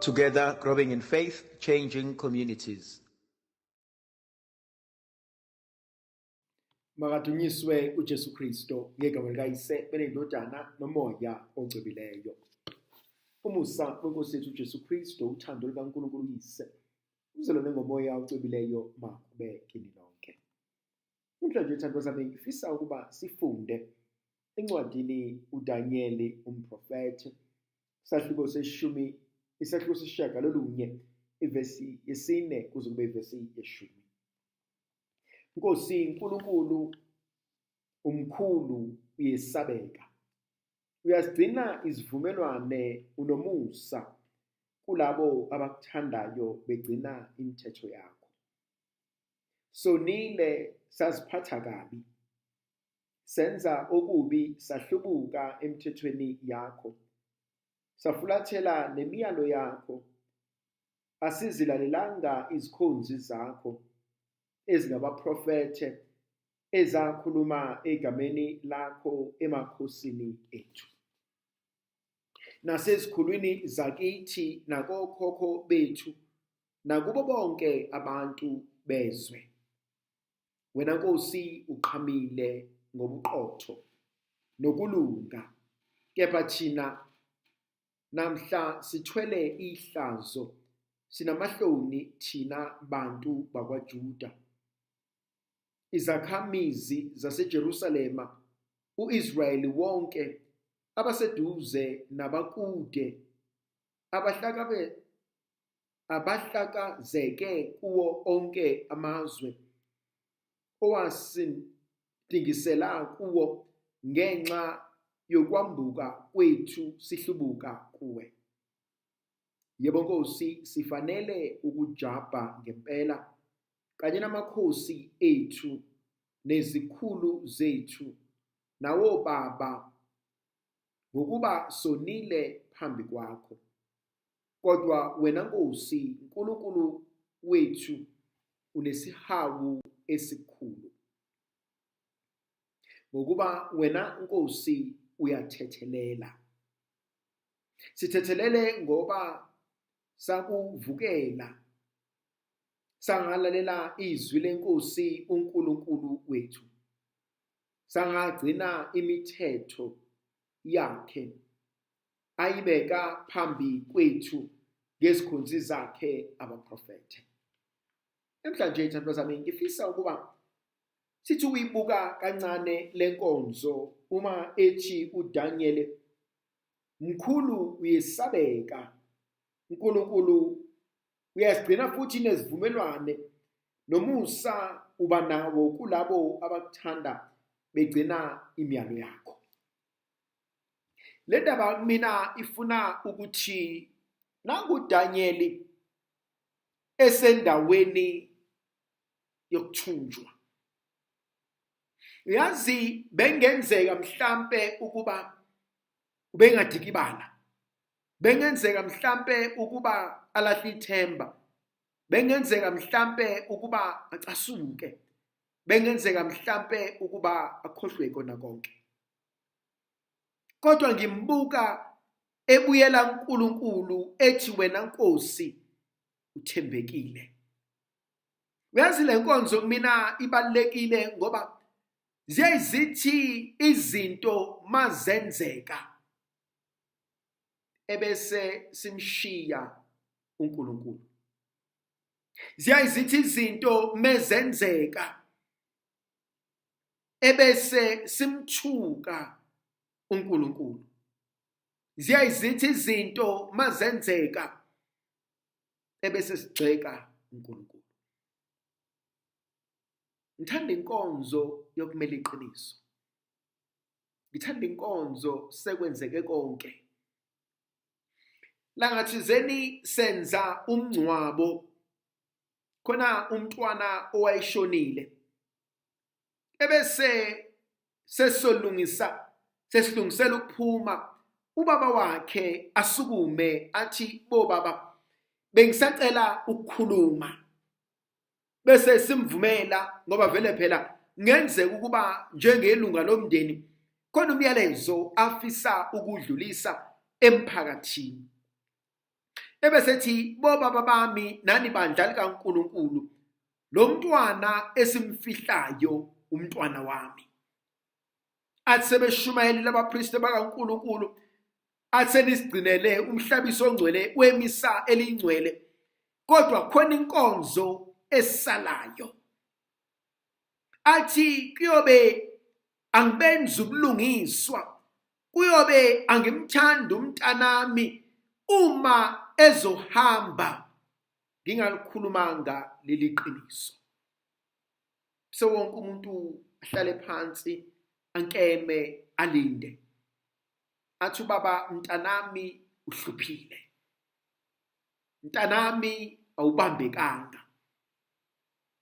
Together, growing in faith, changing communities. Makadunyiswe uJesu Kristo ngegama likayise benendodana nomoya ogcebileyo. Umusa weNkosi yethu uJesu Kristo, uthando likaNkulunkulu uyise, uzalwane ngomoya ogcebileyo makube kini lonke. Namhlanje thandwa zami ngifisa ukuba sifunde encwadini uDaniel umprofeti, isahluko seshumi, isahluko sesishiyagalolunye, ivesi yesine kuze kube ivesi yeshumi. Nkosi uNkulunkulu umkhulu uyesabeka. Uyasigcina izivumelwane unomusa kulabo abakuthandayo begcina imithetho yakho. Sonile saziphatha kabi, senza okubi, sahlubuka emithethweni yakho, safulathela nemiyalo yakho, asizilalelanga izikhonzi zakho ezingabaprofethe ezakhuluma egameni lakho emakhosini ethu. Nasezikhulwini zakithi nakokhokho bethu nakubo bonke abantu bezwe. Wena Nkosi uqhamile ngobuqotho nokulunga, kepha thina namhla sithwele ihlazo, sinamahloni thina bantu bakwaJuda. Izakhamizi zaseJerusalema, uIsrayeli wonke, abaseduze nabakude, abahlakazeke kuwo onke amazwe, owasintingisela kuwo ngenxa yokwambuka kwethu sihlubuka kuwe. Yebo Nkosi, sifanele ukujabha ngempela, kanye namakhosi ethu nezikhulu zethu nawo baba, ngokuba sonile phambi kwakho. Kodwa wena Nkosi uNkulunkulu wethu unesihawu esikhulu, ngokuba wena Nkosi uyathethelela. Sithethelele ngoba sakuvukela, sangalalela izwi leNkosi uNkulunkulu wethu, sangagcina imithetho yakhe ayibeka phambi kwethu ngezikhonzi zakhe abaprofethe. Namhlanje thandwa zami ngifisa ukuba sithi uyibuka kancane lenkonzo uma ethi uDaniel mkhulu uyesabeka, uNkulunkulu uyasigcina futhi nezivumelwane nomusa uba nawo kulabo abakuthanda begcina imiyalo yakho. Le ndaba mina ifuna ukuthi nanguDaniel esendaweni yokuthunjwa. Uyazi bengenzeka mhlambe ukuba ubengadikibala, bengenzeka mhlambe ukuba alahle ithemba, bengenzeka mhlambe ukuba acasuke, bengenzeka mhlambe ukuba akhohlwe kona konke. Kodwa ngimbuka ebuyela uNkulunkulu ethi wena Nkosi uthembekile. Uyazi le nkonzo mina ibalekile ngoba ziyayizithi izinto mazenzeka ebese simshiya uNkulunkulu. Ziyayizithi izinto mezenzeka ebese simthuka uNkulunkulu. Ziyayizithi izinto mazenzeka ebese sigxeka uNkulunkulu. Ngithanda inkonzo yokumela iqiniso. Ngithanda inkonzo sekwenzeke konke. Langathizeni senza umngcwabo khona umntwana owayeshonile, ebese sesilungisela ukuphuma, ubaba wakhe asukume athi, bo baba, bengisacela ukukhuluma. Bese simvumela ngoba vele phela ngenzeka ukuba njengelunga lomndeni khona umyalezo afisa ukudlulisa emphakathini. ebesethi bobaba bami nani bandla likaNkulunkulu, lo mntwana esimfihlayo umntwana wami. Athi sebeshumayelile abapristi bakaNkulunkulu, athi senisigcinele umhlabiso ongcwele wemisa elingcwele, kodwa khona inkonzo esalayo. Athi kuyobe angibenzi ubulungiswa, kuyobe angimthanda umntanami uma ezohamba ngingalikhulumanga leli qiniso. So wonke umuntu ahlale phansi, ankeme, alinde. Athi baba, mntanami uhluphile, mntanami awubambekanga,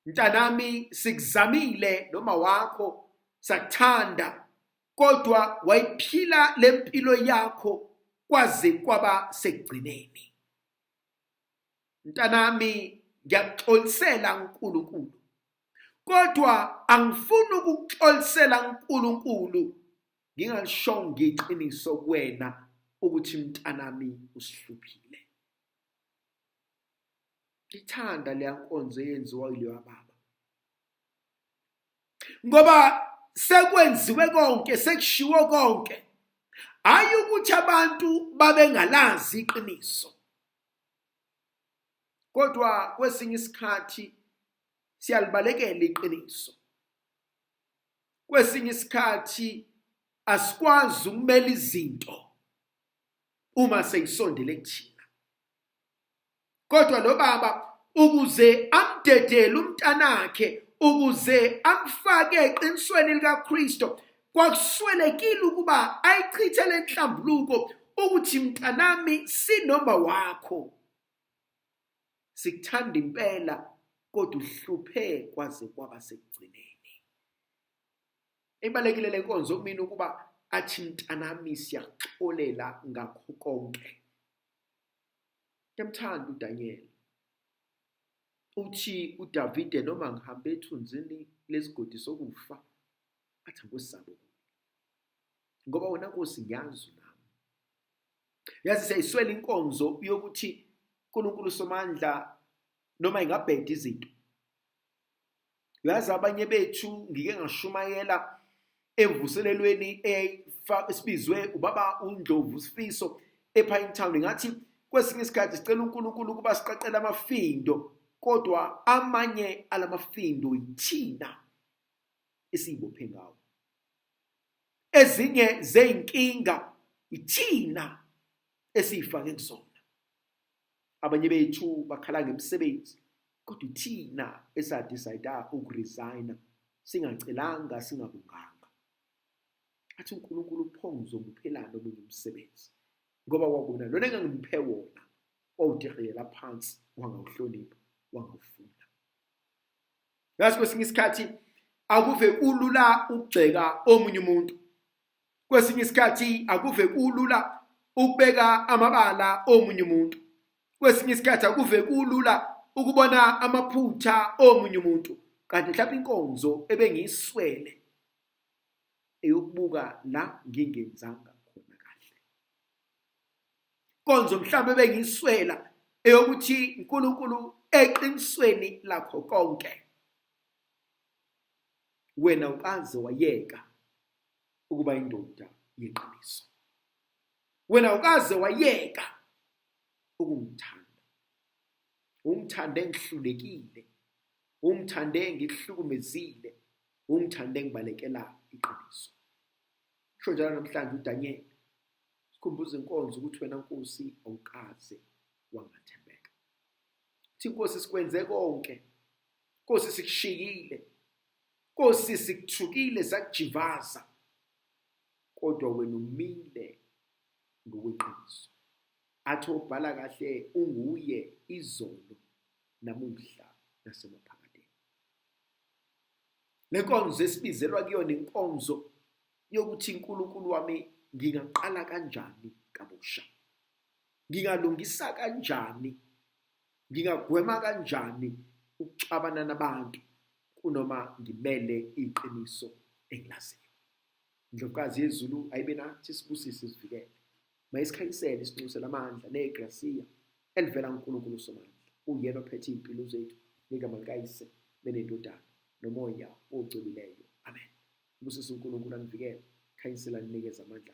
mntanami sikuzamile noma wakho sakuthanda, kodwa wayiphila lempilo yakho kwaze kwaba sekugcineni. Mntanami ngiyakuxolisela uNkulunkulu, kodwa angifuni ukukuxolisela uNkulunkulu ngingalishongo iqiniso kuwena ukuthi mntanami usihluphile. Ngithanda leya nkonzo eyenziwa yileyo baba, ngoba sekwenziwe konke, sekushiwo konke, hayi ukuthi abantu babengalazi iqiniso. Kodwa kwesinye isikhathi siyalibalekela iqiniso. Kwesinye isikhathi asikwazi ukumela izinto uma seyisondele kuthina. Kodwa lo baba ukuze amdedele umntanakhe, ukuze amfake eqinisweni likaKristu, kwakuswelekile ukuba ayichithele inhlambuluko ukuthi mntanami sinoma wakho sikuthanda impela, kodwa uhluphe kwaze kwaba sekugcineni. Ibalekile le nkonzo kumina ukuba athi mntanami siyaxolela ngakho konke. Ngiyamthanda uDaniel. Uthi uDavide noma ngihambe ethunzini lesigodi sokufa, athi angosabo, ngoba wena Nkosi ngiyazi nami. Yazi siyayiswela inkonzo yokuthi uNkulunkulu Somandla noma ingabheda izinto. Yazi abanye bethu ngike ngashumayela evuselelweni esibizwe ubaba uNdlovu Sifiso ePinetown, ngathi kwesinye isikhathi sicela uNkulunkulu ukuba siqaqele amafindo, kodwa amanye alamafindo yithina esibophe ngawo. Ezinye zeyinkinga yithina esifake kuzona. Abanye bethu bakhala ngemisebenzi, kodwa thina esadecide ukuresigna, singacelanga, singabunganga. Athi uNkulunkulu uphonzo ngiphelana omunye umsebenzi, ngoba kwakuna lona engangiphe wona wawudihela phansi, wangawuhlonipha, wangawufuna. Yazi kwesinye isikhathi akuve kulula ukugxeka omunye umuntu. Kwesinye isikhathi akuve kulula ukubeka amabala omunye umuntu. Kwesinye isikhathi akuve kulula ukubona amaphutha omunye umuntu. Kanti mhlawumbe inkonzo ebengiyiswele eyokubuka la ngingenzanga khona kahle. Inkonzo mhlawumbe ebengiyiswela eyokuthi uNkulunkulu eqinisweni lakho konke, wena ukaze wayeka ukuba indoda yeqiniso. Wena ukaze wayeka ukungithanda. Ungithande ngihlulekile, ungithande ngihlukumezile, ungithande ngibalekela iqiniso. Sho njalo namhlanje uDaniel, sikhumbuza inkonzo ukuthi wena Nkosi awukaze wangathembeka. Thi Nkosi sikwenze konke, Nkosi sikushiyile, Nkosi sikuthukile sakujivaza, kodwa wena umile ngokweqiniso. Athi ubhala kahle unguye izolo namuhla nasemaphakadeni. Le nkonzo esibizelwa kuyona inkonzo yokuthi uNkulunkulu wami ngingaqala kanjani kabusha, ngingalungisa kanjani, ngingagwema kanjani ukuxabana nabantu kunoma ngimele iqiniso engilaziyo. Indlovukazi yezulu ayibe nathi sibusise sivikele, mayisikhanyisele isincusela amandla negrasiya elivela kuNkulunkulu uSomandla, uyena ophethe iy'mpilo zethu ngegama likayise benendodana nomoya ogculileyo. Amen. Ubusise uNkulunkulu anivikele, khanyisela ninikeze amandla